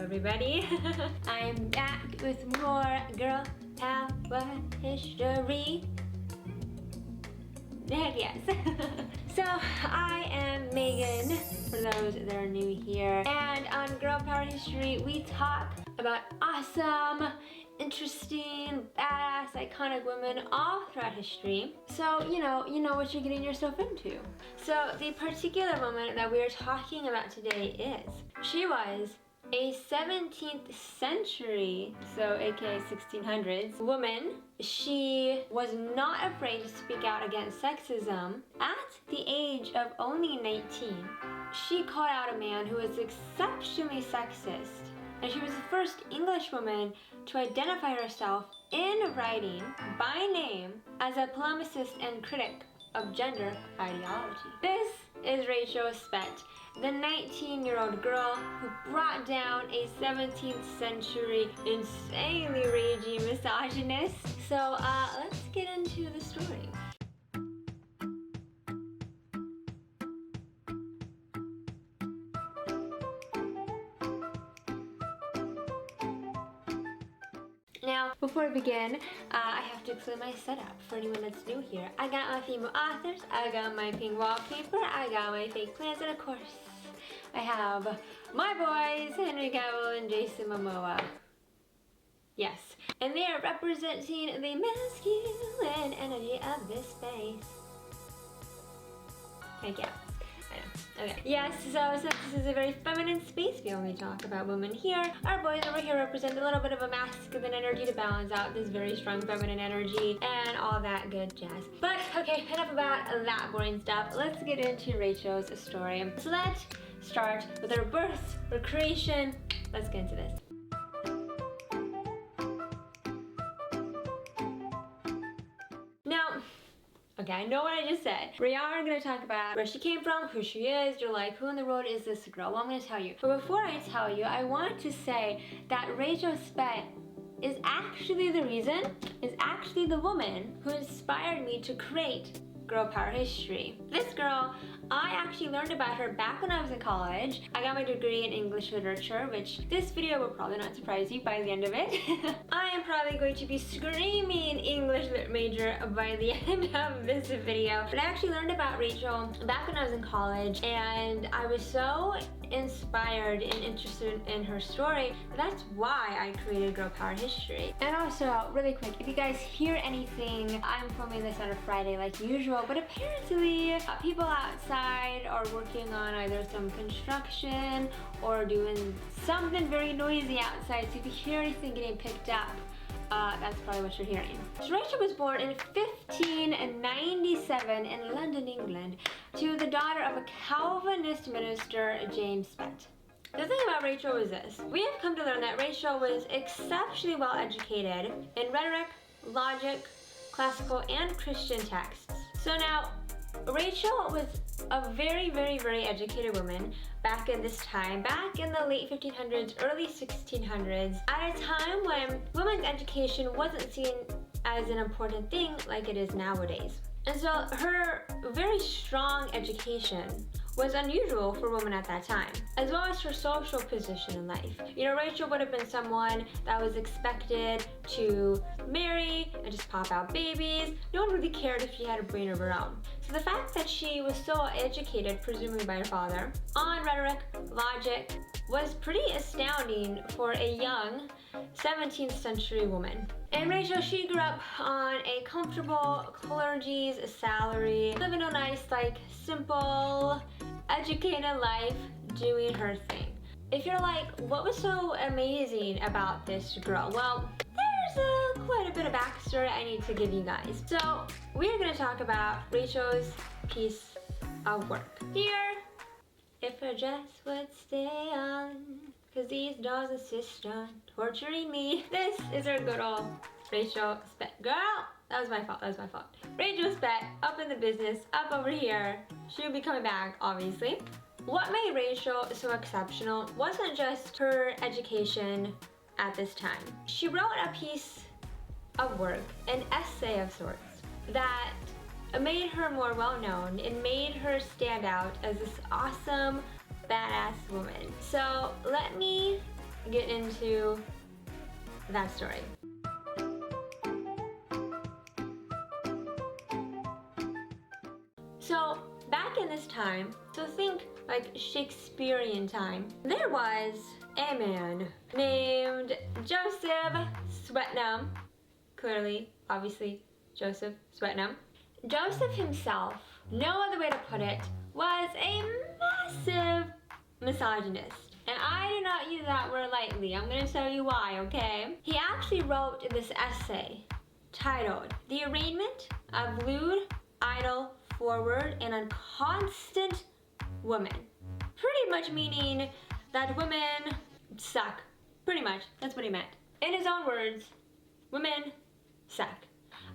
everybody. I'm back with more girl power history. Yes. So I am Megan, for those that are new here, and on Girl Power History we talk about awesome, interesting, badass, iconic women all throughout history. So you know what you're getting yourself into. So the particular woman that we are talking about today is, she was a 17th century, so aka 1600s, woman. She was not afraid to speak out against sexism at the age of only 19. She called out a man who was exceptionally sexist, and she was the first English woman to identify herself in writing by name as a polemicist and critic of gender ideology. This is Rachel Speght, the 19-year-old girl who brought down a 17th century insanely raging misogynist. So let's get into the story. Now, before we begin, I have to explain my setup for anyone that's new here. I got my female authors, I got my pink wallpaper, I got my fake plants, and of course, I have my boys, Henry Cavill and Jason Momoa. Yes, and they are representing the masculine energy of this space. Heck yeah. Okay. Yes, so since this is a very feminine space, we only talk about women here. Our boys over here represent a little bit of a masculine energy to balance out this very strong feminine energy and all that good jazz. But okay, enough about that boring stuff. Let's get into Rachel's story. So let's start with her birth, her creation. Let's get into this. Now, okay, I know what I just said. We are going to talk about where she came from, who she is. You're like, who in the world is this girl? Well, I'm going to tell you. But before I tell you, I want to say that Rachel Speght is actually the reason, is actually the woman who inspired me to create Girl Power History. This girl, I actually learned about her back when I was in college. I got my degree in English literature, which this video will probably not surprise you by the end of it. I am probably going to be screaming English lit major by the end of this video. But I actually learned about Rachel back when I was in college, and I was so inspired and interested in her story. That's why I created Girl Power History. And also, really quick, if you guys hear anything, I'm filming this on a Friday like usual, but apparently people outside are working on either some construction or doing something very noisy outside. So if you hear anything getting picked up, that's probably what you're hearing. So Rachel was born in 1597 in London, England, to the daughter of a Calvinist minister, James Speght. The thing about Rachel was this. We have come to learn that Rachel was exceptionally well educated in rhetoric, logic, classical, and Christian texts. So now, Rachel was a very, very, very educated woman back in this time, back in the late 1500s, early 1600s, at a time when women's education wasn't seen as an important thing like it is nowadays. And so her very strong education was unusual for women at that time, as well as her social position in life. You know, Rachel would have been someone that was expected to marry and just pop out babies. No one really cared if she had a brain of her own. So the fact that she was so educated, presumably by her father, on rhetoric, logic, was pretty astounding for a young 17th century woman. And Rachel, she grew up on a comfortable clergy's salary, living a nice, like, simple, educated life, doing her thing. If you're like, what was so amazing about this girl? Well, there's quite a bit of backstory I need to give you guys. So we're gonna talk about Rachel's piece of work. Here, if her dress would stay on, cause these dolls insist on torturing me. This is her good old Rachel Speght. Girl, that was my fault, that was my fault. Rachel Speght, up in the business, up over here. She'll be coming back, obviously. What made Rachel so exceptional wasn't just her education at this time. She wrote a piece of work, an essay of sorts, that made her more well-known and made her stand out as this awesome, badass woman. So let me get into that story. So back in this time, so think like Shakespearean time, there was a man named Joseph Swetnam. Clearly, obviously, Joseph Swetnam. Joseph himself, no other way to put it, was a massive misogynist. And I do not use that word lightly. I'm going to tell you why, okay? He actually wrote this essay titled The Arraignment of Lewd, Idle, Forward, and Inconstant Women. Pretty much meaning that women suck. Pretty much, that's what he meant. In his own words, women suck.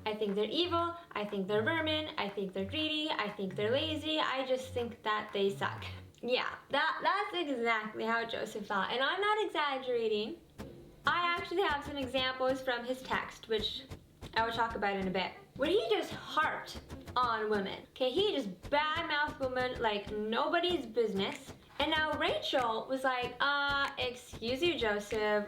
I think they're evil, I think they're vermin, I think they're greedy, I think they're lazy, I just think that they suck. Yeah, that's exactly how Joseph thought, and I'm not exaggerating. I actually have some examples from his text, which I will talk about in a bit, where he just harped on women. Okay, he just badmouthed women like nobody's business. And now Rachel was like, excuse you, Joseph,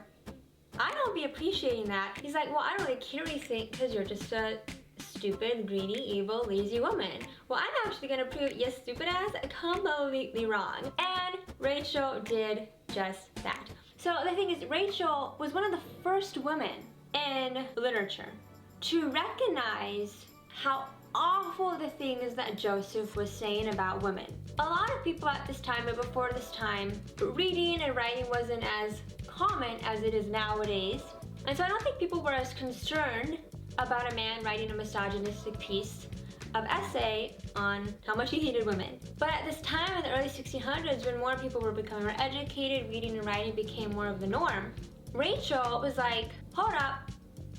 I don't be appreciating that. He's like, well, I don't really care what you think because you're just a stupid, greedy, evil, lazy woman. Well, I'm actually gonna prove your stupid ass completely wrong. And Rachel did just that. So the thing is, Rachel was one of the first women in literature to recognize how awful the things that Joseph was saying about women. A lot of people at this time and before this time, reading and writing wasn't as common as it is nowadays. And so I don't think people were as concerned about a man writing a misogynistic piece of essay on how much he hated women. But at this time in the early 1600s, when more people were becoming more educated, reading and writing became more of the norm, Rachel was like, hold up,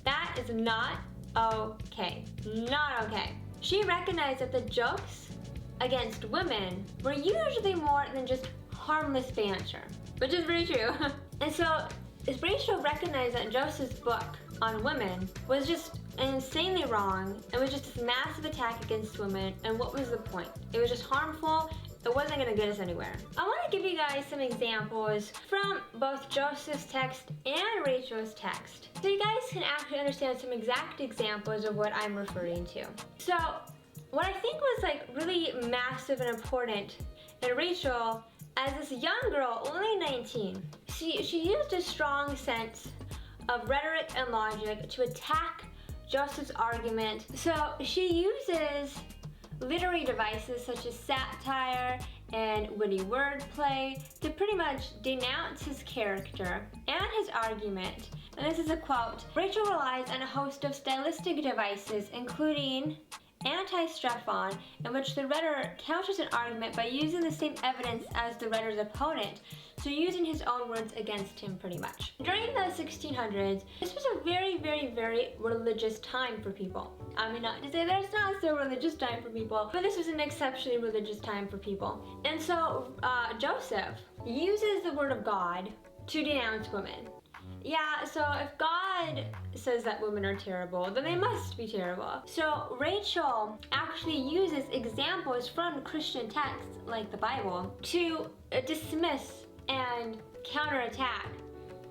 that is not okay. Not okay. She recognized that the jokes against women were usually more than just harmless banter, which is very true. And so Rachel recognized that Joseph's book on women was just insanely wrong. It was just this massive attack against women, and what was the point? It was just harmful. It wasn't going to get us anywhere. I want to give you guys some examples from both Joseph's text and Rachel's text, so you guys can actually understand some exact examples of what I'm referring to. So what I think was like really massive and important in Rachel, as this young girl, only 19, she used a strong sense of rhetoric and logic to attack Joseph's argument. So she uses literary devices such as satire and witty wordplay to pretty much denounce his character and his argument. And this is a quote: Rachel relies on a host of stylistic devices, including anti-strephon, in which the writer counters an argument by using the same evidence as the writer's opponent, so using his own words against him pretty much. During the 1600s, this was a very, very, very religious time for people. I mean, not to say that it's not so religious time for people, but this was an exceptionally religious time for people. And so Joseph uses the word of God to denounce women. Yeah, so if God says that women are terrible, then they must be terrible. So Rachel actually uses examples from Christian texts, like the Bible, to dismiss and counterattack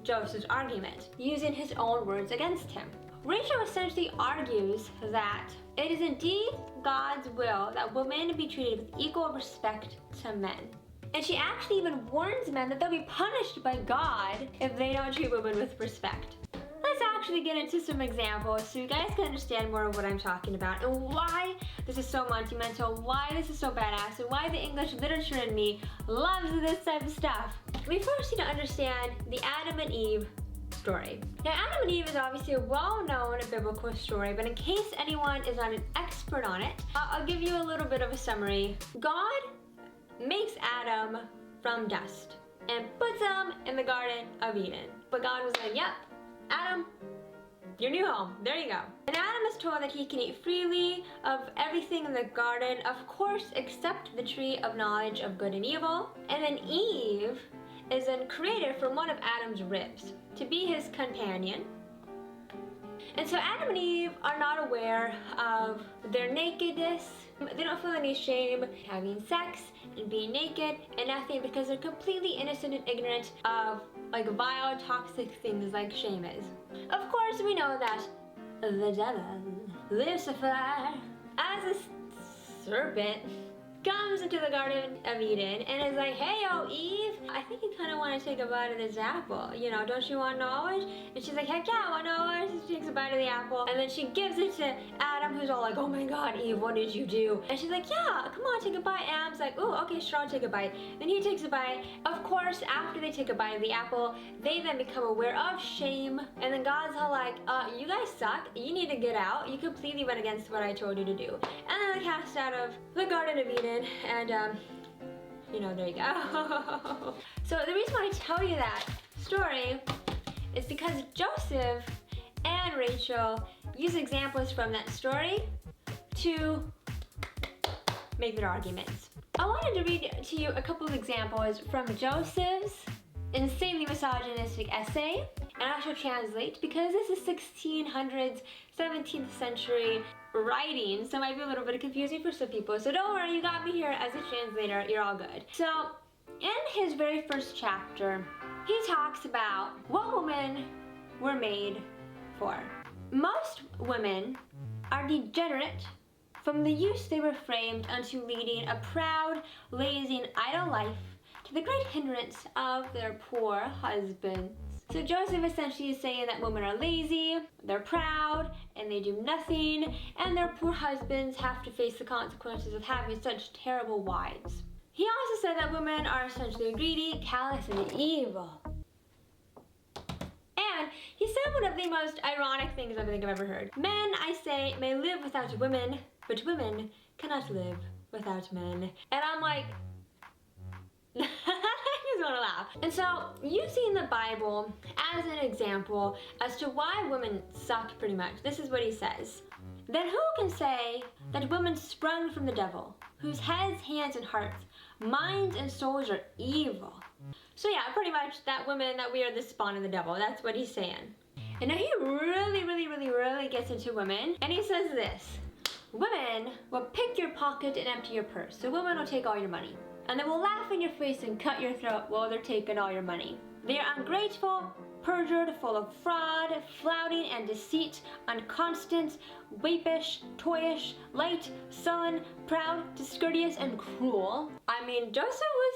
Joseph's argument, using his own words against him. Rachel essentially argues that it is indeed God's will that women be treated with equal respect to men. And she actually even warns men that they'll be punished by God if they don't treat women with respect. Let's actually get into some examples so you guys can understand more of what I'm talking about and why this is so monumental, why this is so badass, and why the English literature in me loves this type of stuff. We first need to understand the Adam and Eve story. Now, Adam and Eve is obviously a well-known biblical story, but in case anyone is not an expert on it, I'll give you a little bit of a summary. God makes Adam from dust and puts him in the Garden of Eden. But God was like, yep, Adam, your new home, there you go. And Adam is told that he can eat freely of everything in the garden, of course, except the tree of knowledge of good and evil. And then Eve is then created from one of Adam's ribs to be his companion. And so Adam and Eve are not aware of their nakedness. They don't feel any shame having sex and being naked and nothing, because they're completely innocent and ignorant of like vile, toxic things like shame is. Of course, we know that the devil, Lucifer, as a serpent, comes into the Garden of Eden and is like, hey, yo, Eve, I think you kind of want to take a bite of this apple. You know, don't you want knowledge? And she's like, heck yeah, I want knowledge. And she takes a bite of the apple, and then she gives it to Adam, who's all like, oh my God, Eve, what did you do? And she's like, yeah, come on, take a bite. Adam's like, ooh, okay, sure, I'll take a bite. Then he takes a bite. Of course, after they take a bite of the apple, they then become aware of shame. And then God's all like, you guys suck. You need to get out. You completely went against what I told you to do. And then they cast out of the Garden of Eden. And you know, there you go. So the reason why I tell you that story is because Joseph and Rachel use examples from that story to make their arguments. I wanted to read to you a couple of examples from Joseph's insanely misogynistic essay, and I shall translate because this is 1600s, 17th century writing, so it might be a little bit confusing for some people. So don't worry, you got me here as a translator, you're all good. So in his very first chapter, he talks about what women were made for. Most women are degenerate from the use they were framed unto leading a proud, lazy, and idle life, to the great hindrance of their poor husbands. So Joseph essentially is saying that women are lazy, they're proud, and they do nothing, and their poor husbands have to face the consequences of having such terrible wives. He also said that women are essentially greedy, callous, and evil. And he said one of the most ironic things I think I've ever heard. Men, I say, may live without women, but women cannot live without men. And I'm like, I just want to laugh. And so, using the Bible as an example as to why women suck pretty much, this is what he says. Then who can say that women sprung from the devil, whose heads, hands, and hearts, minds, and souls are evil? So yeah, pretty much that we are the spawn of the devil. That's what he's saying. And now he really gets into women, and he says this. Women will pick your pocket and empty your purse. So women will take all your money. And they will laugh in your face and cut your throat while they're taking all your money. They are ungrateful, perjured, full of fraud, flouting and deceit, unconstant, wapish, toyish, light, sullen, proud, discourteous, and cruel. I mean, Joseph was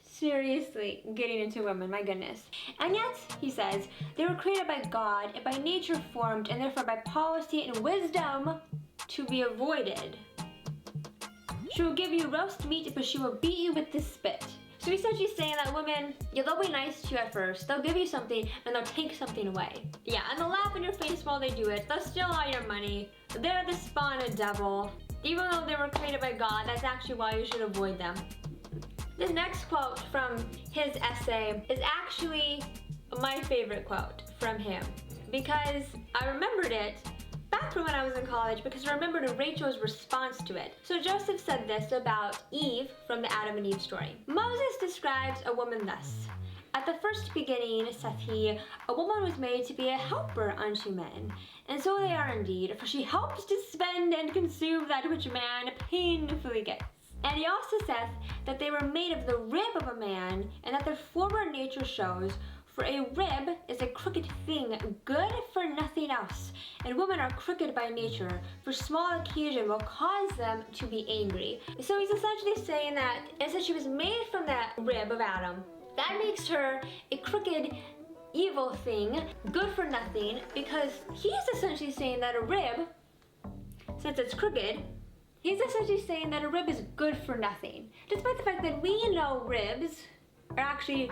seriously getting into women, my goodness. And yet, he says, they were created by God and by nature formed, and therefore by policy and wisdom to be avoided. She will give you roast meat, but she will beat you with the spit. So essentially saying that women, yeah, they'll be nice to you at first, they'll give you something, and they'll take something away. Yeah, and they'll laugh in your face while they do it, they'll steal all your money, they're the spawn of devil. Even though they were created by God, that's actually why you should avoid them. This next quote from his essay is actually my favorite quote from him, because I remembered it back from when I was in college, because I remembered Rachel's response to it. So Joseph said this about Eve from the Adam and Eve story. Moses describes a woman thus. At the first beginning, saith he, a woman was made to be a helper unto men. And so they are indeed, for she helps to spend and consume that which man painfully gets. And he also saith that they were made of the rib of a man, and that their former nature shows, for a rib is a crooked thing, good for nothing else. And women are crooked by nature, for small occasion will cause them to be angry. So he's essentially saying that, since she was made from that rib of Adam, that makes her a crooked, evil thing, good for nothing, because he's essentially saying that a rib, since it's crooked, he's essentially saying that a rib is good for nothing. Despite the fact that we know ribs are actually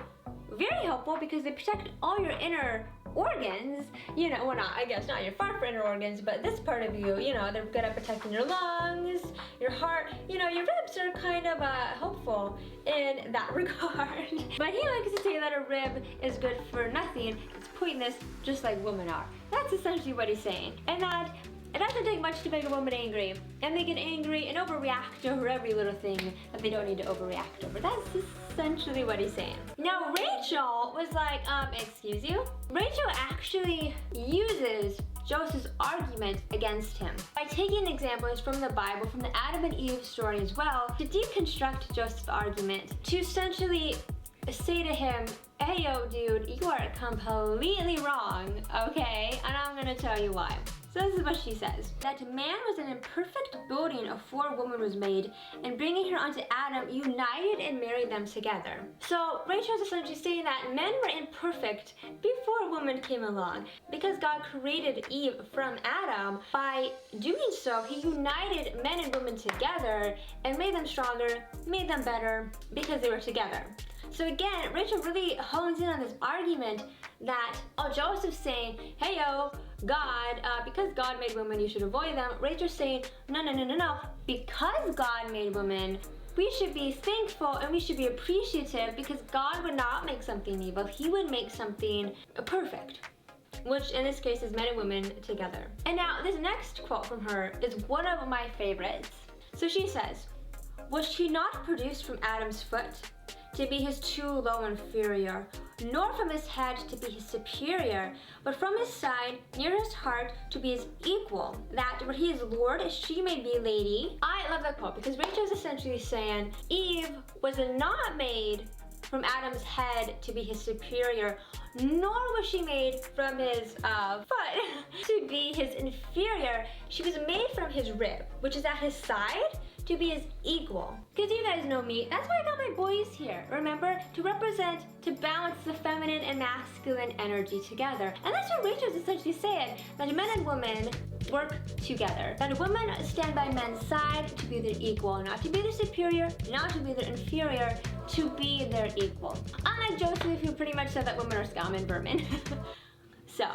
very helpful because they protect all your inner organs. You know, well, not, I guess not your far inner organs, but this part of you, you know, they're good at protecting your lungs, your heart. You know, your ribs are kind of helpful in that regard. But he likes to say that a rib is good for nothing. It's pointless, just like women are. That's essentially what he's saying. And that It doesn't take much to make a woman angry, and they get angry and overreact over every little thing that they don't need to overreact over. That's essentially what he's saying. Now Rachel was like, excuse you? Rachel actually uses Joseph's argument against him by taking examples from the Bible, from the Adam and Eve story as well, to deconstruct Joseph's argument, to essentially say to him, hey yo dude, you are completely wrong, okay? And I'm gonna tell you why. So this is what she says. That man was an imperfect building of four woman was made, and bringing her unto Adam united and married them together. So Rachel's essentially saying that men were imperfect before woman came along. Because God created Eve from Adam, by doing so, he united men and women together and made them stronger, made them better, because they were together. So again, Rachel really hones in on this argument that, oh, Joseph's saying, hey yo, God, because God made women, you should avoid them. Rachel's saying, no. Because God made women, we should be thankful and we should be appreciative, because God would not make something evil. He would make something perfect, which in this case is men and women together. And now this next quote from her is one of my favorites. So she says, was she not produced from Adam's foot to be his too low inferior, nor from his head to be his superior, but from his side, near his heart, to be his equal, that where he is Lord, she may be lady. I love that quote because Rachel is essentially saying Eve was not made from Adam's head to be his superior, nor was she made from his foot to be his inferior. She was made from his rib, which is at his side, to be his equal. Because you guys know me, that's why I got my boys here. Remember, to represent, to balance the feminine and masculine energy together. And that's what Rachel's essentially saying, that men and women work together. That women stand by men's side to be their equal, not to be their superior, not to be their inferior, to be their equal. Unlike Joseph, who pretty much said that women are scum and vermin. So,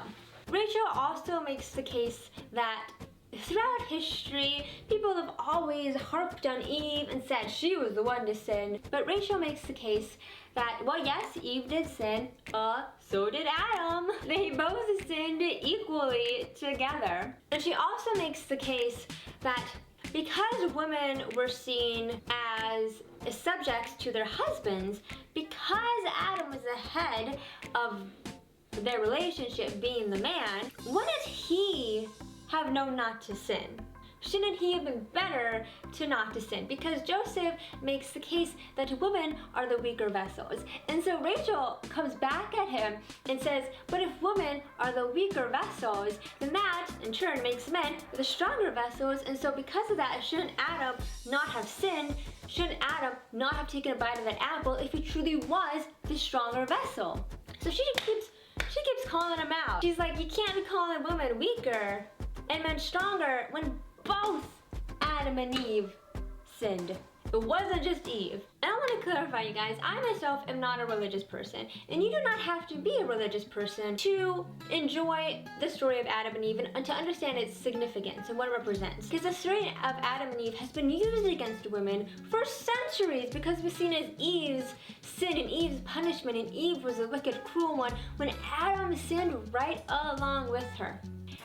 Rachel also makes the case that throughout history, people have always harped on Eve and said she was the one to sin. But Rachel makes the case that, well, yes, Eve did sin, so did Adam. They both sinned equally together. And she also makes the case that because women were seen as subjects to their husbands, because Adam was the head of their relationship, being the man, wouldn't he have known not to sin? Shouldn't he have been better to not to sin? Because Joseph makes the case that women are the weaker vessels. And so Rachel comes back at him and says, but if women are the weaker vessels, then that in turn makes men the stronger vessels. And so because of that, shouldn't Adam not have sinned? Shouldn't Adam not have taken a bite of that apple if he truly was the stronger vessel? So she keeps calling him out. She's like, you can't be calling women weaker and men stronger when both Adam and Eve sinned. It wasn't just Eve. And I want to clarify, you guys, I myself am not a religious person, and you do not have to be a religious person to enjoy the story of Adam and Eve and to understand its significance and what it represents. Because the story of Adam and Eve has been used against women for centuries because it was seen as Eve's sin and Eve's punishment, and Eve was a wicked, cruel one when Adam sinned right along with her.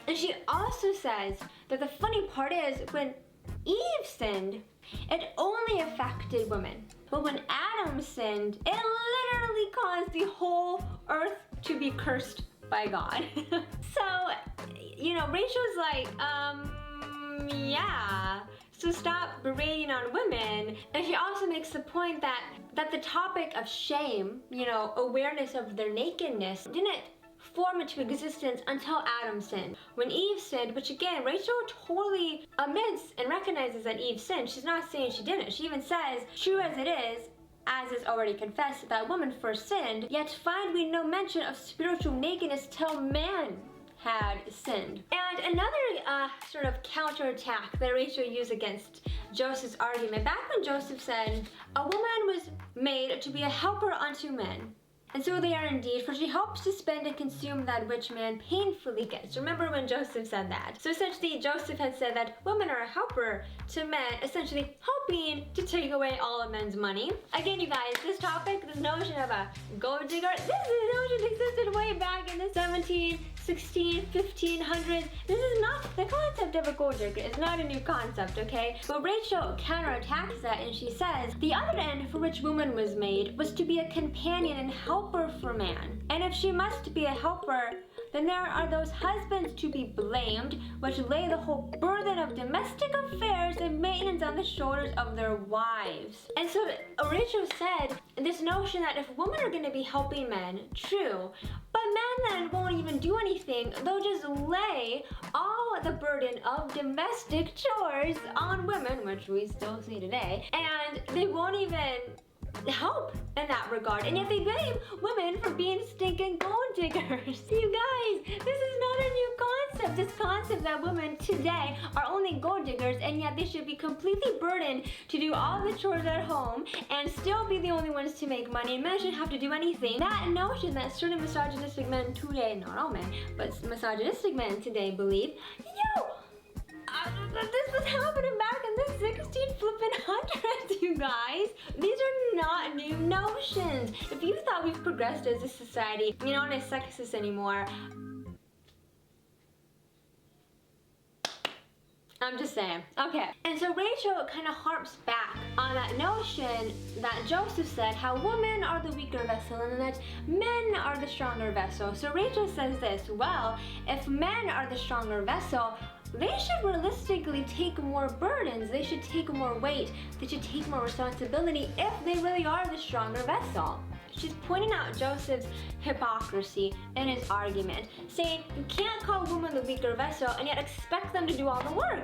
And she also says that the funny part is when Eve sinned, it only affected women. But when Adam sinned, it literally caused the whole earth to be cursed by God. So, you know, Rachel's like, yeah. So stop berating on women. And she also makes the point that the topic of shame, you know, awareness of their nakedness, didn't form into existence until Adam sinned. When Eve sinned, which again, Rachel totally admits and recognizes that Eve sinned. She's not saying she didn't. She even says, true as it is already confessed, that woman first sinned, yet find we no mention of spiritual nakedness till man had sinned. And another sort of counterattack that Rachel used against Joseph's argument, back when Joseph said, a woman was made to be a helper unto men. And so they are indeed, for she helps to spend and consume that which man painfully gets. Remember when Joseph said that? So essentially, Joseph had said that women are a helper to men, essentially helping to take away all of men's money. Again, you guys, this topic, this notion of a gold digger, this notion existed way back in the 17th 1500s. This is not the concept of a gold digger. It's not a new concept, okay? But Rachel counterattacks that and she says, the other end for which woman was made was to be a companion and helper for man. And if she must be a helper, then there are those husbands to be blamed, which lay the whole burden of domestic affairs and maintenance on the shoulders of their wives. And so Rachel said this notion that if women are going to be helping men, true, but men then won't even do anything. They'll just lay all the burden of domestic chores on women, which we still see today, and they won't even help in that regard. And yet they blame women for being stinking gold diggers. You guys, this is not a new concept. This concept that women today are only gold diggers and yet they should be completely burdened to do all the chores at home and still be the only ones to make money, and men shouldn't have to do anything. That notion that certain misogynistic men today, not all men, but misogynistic men today believe, this was happening back in the 1600s, you guys. These are not new notions. If you thought we've progressed as a society, you're not as sexist anymore. I'm just saying. Okay. And so Rachel kind of harps back on that notion that Joseph said, how women are the weaker vessel and that men are the stronger vessel. So Rachel says this, well, if men are the stronger vessel, they should realistically take more burdens, they should take more weight, they should take more responsibility if they really are the stronger vessel. She's pointing out Joseph's hypocrisy in his argument, saying you can't call women the weaker vessel and yet expect them to do all the work.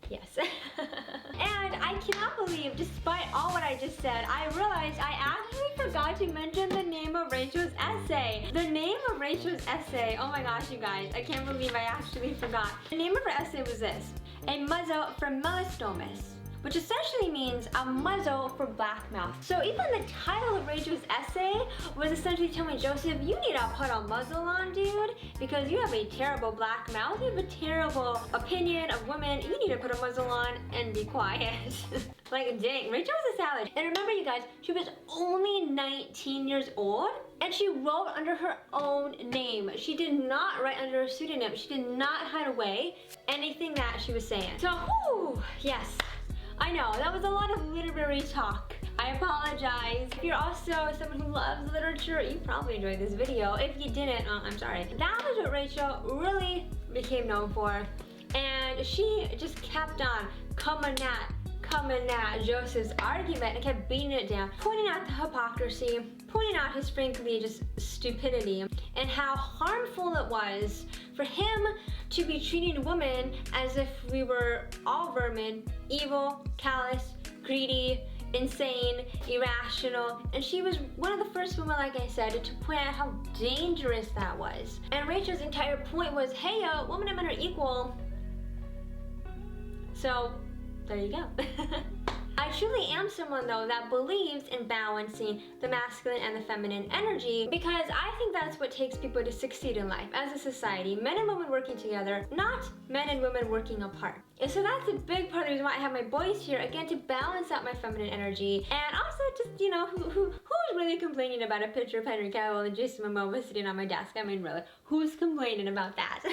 Yes. And I cannot believe, despite all what I just said, I realized I actually forgot to mention the name of Rachel's essay. The name of Rachel's essay, oh my gosh, you guys, I can't believe I actually forgot. The name of her essay was this, A Muzzle for Melastomous, which essentially means a muzzle for black mouth. So even the title of Rachel's essay was essentially telling Joseph, you need to put a muzzle on, dude, because you have a terrible black mouth, you have a terrible opinion of women, you need to put a muzzle on and be quiet. Like, dang, Rachel was a savage. And remember, you guys, she was only 19 years old, and she wrote under her own name. She did not write under a pseudonym. She did not hide away anything that she was saying. So, whew, yes. I know, that was a lot of literary talk. I apologize. If you're also someone who loves literature, you probably enjoyed this video. If you didn't, I'm sorry. That was what Rachel really became known for. And she just kept on coming at Joseph's argument and kept beating it down, pointing out the hypocrisy, pointing out his frankly just stupidity, and how harmful it was for him to be treating women as if we were all vermin, evil, callous, greedy, insane, irrational. And she was one of the first women, like I said, to point out how dangerous that was. And Rachel's entire point was, hey, women and men are equal. So there you go. I truly am someone, though, that believes in balancing the masculine and the feminine energy, because I think that's what takes people to succeed in life as a society. Men and women working together, not men and women working apart. And so that's a big part of the reason why I have my boys here, again, to balance out my feminine energy. And also just, you know, who's really complaining about a picture of Henry Cavill and Jason Momoa sitting on my desk? I mean, really, who's complaining about that?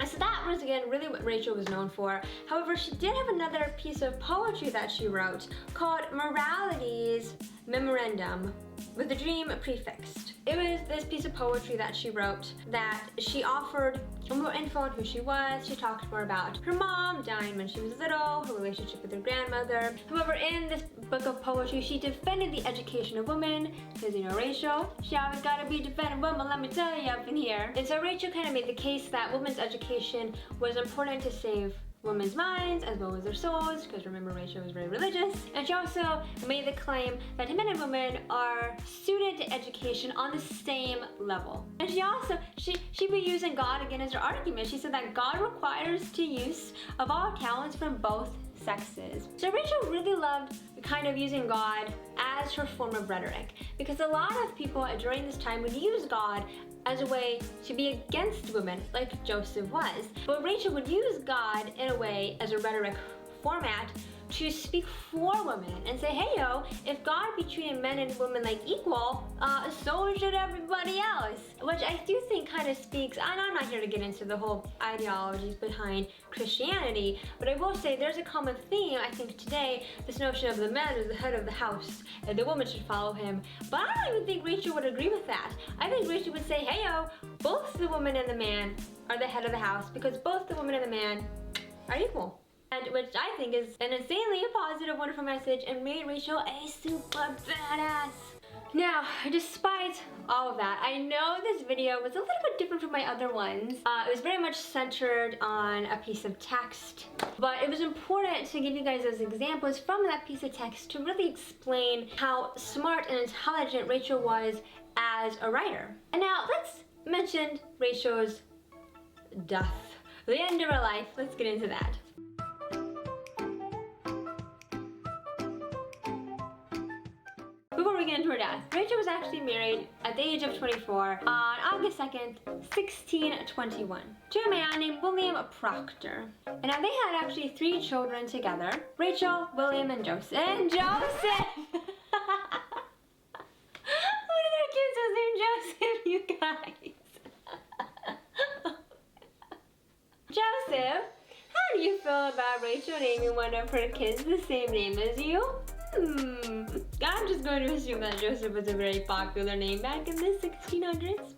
So that was, again, really what Rachel was known for. However, she did have another piece of poetry that she wrote called Morality's Memorandum, with the dream prefixed. It was this piece of poetry that she wrote that she offered more info on who she was. She talked more about her mom dying when she was little, her relationship with her grandmother. However, in this book of poetry, she defended the education of women, because, you know, Rachel, she always gotta be defending women, let me tell you up in here. And so Rachel kind of made the case that women's education was important to save women's minds as well as their souls, because remember, Rachel was very religious. And she also made the claim that men and women are suited to education on the same level. And she also, she was using God again as her argument. She said that God requires the use of all talents from both sexes. So Rachel really loved kind of using God as her form of rhetoric, because a lot of people during this time would use God as a way to be against women, like Joseph was. But Rachel would use God in a way as a rhetoric format to speak for women and say, hey yo, if God be treating men and women like equal, so should everybody else. Which I do think kind of speaks, and I'm not here to get into the whole ideologies behind Christianity, but I will say there's a common theme, I think today, this notion of the man is the head of the house and the woman should follow him. But I don't even think Rachel would agree with that. I think Rachel would say, hey yo, both the woman and the man are the head of the house because both the woman and the man are equal. And which I think is an insanely positive, wonderful message and made Rachel a super badass. Now, despite all of that, I know this video was a little bit different from my other ones. It was very much centered on a piece of text, but it was important to give you guys those examples from that piece of text to really explain how smart and intelligent Rachel was as a writer. And now, let's mention Rachel's death. The end of her life. Let's get into that. Before we get into her death, Rachel was actually married at the age of 24 on August 2nd, 1621 to a man named William Proctor. And now they had actually 3 children together, Rachel, William, and Joseph. And Joseph! One of their kids was named Joseph, you guys. Joseph, how do you feel about Rachel naming one of her kids the same name as you? I'm just going to assume that Joseph was a very popular name back in the 1600s.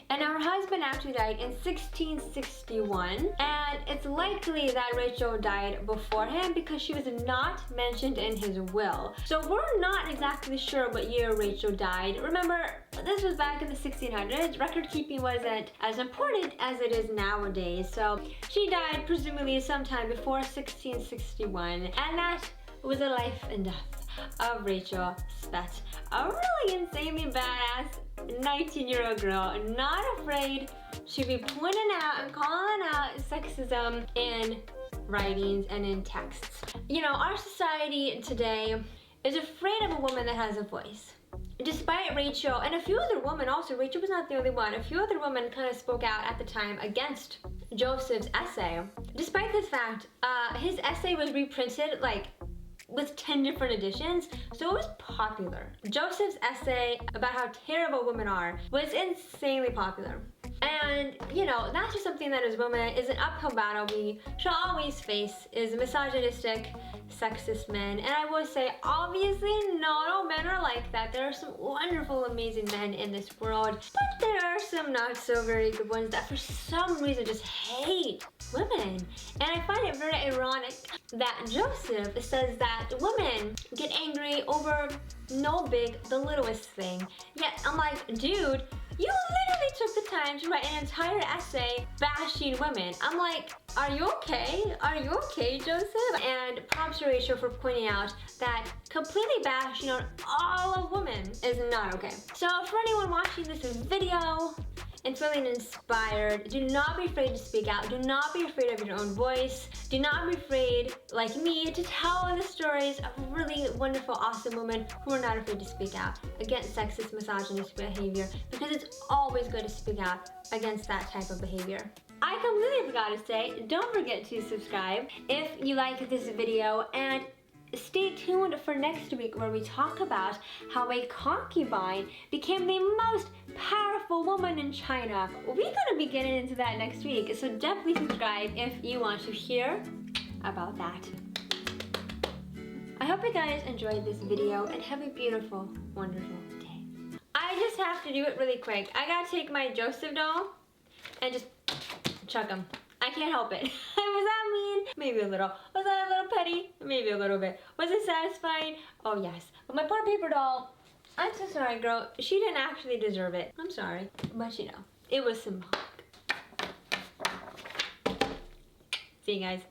And her husband actually died in 1661, and it's likely that Rachel died before him because she was not mentioned in his will. So we're not exactly sure what year Rachel died. Remember, this was back in the 1600s. Record keeping wasn't as important as it is nowadays. So she died presumably sometime before 1661, and that was the life and death of Rachel Speght, a really insanely badass 19-year-old girl, not afraid to be pointing out and calling out sexism in writings and in texts. You know, our society today is afraid of a woman that has a voice. Despite Rachel and a few other women also, Rachel was not the only one, a few other women kind of spoke out at the time against Joseph's essay. Despite this fact, his essay was reprinted like with 10 different editions, so it was popular. Joseph's essay about how terrible women are was insanely popular. And, you know, that's just something that as women is an uphill battle we shall always face, is misogynistic, sexist men. And I will say, obviously, not all men are like that. There are some wonderful, amazing men in this world, but there are some not so very good ones that for some reason just hate women. And I find it very ironic that Joseph says that women get angry over no big, the littlest thing. Yet I'm like, dude, you literally took the time to write an entire essay bashing women. I'm like, are you okay? Are you okay, Joseph? And props to Rachel for pointing out that completely bashing on all of women is not okay. So for anyone watching this video and feeling inspired, do not be afraid to speak out. Do not be afraid of your own voice. Do not be afraid, like me, to tell the stories of really wonderful, awesome women who are not afraid to speak out against sexist, misogynist behavior, because it's always good to speak out against that type of behavior. I completely forgot to say, don't forget to subscribe if you like this video, and stay tuned for next week where we talk about how a concubine became the most powerful woman in China. We're gonna be getting into that next week, so definitely subscribe if you want to hear about that. I hope you guys enjoyed this video and have a beautiful, wonderful day. I just have to do it really quick. I gotta take my Joseph doll and just chuck him. I can't help it. Was that mean? Maybe a little. Was that a little petty? Maybe a little bit. Was it satisfying? Oh yes. But my poor paper doll, I'm so sorry, girl. She didn't actually deserve it. I'm sorry. But you know, it was symbolic. See you guys.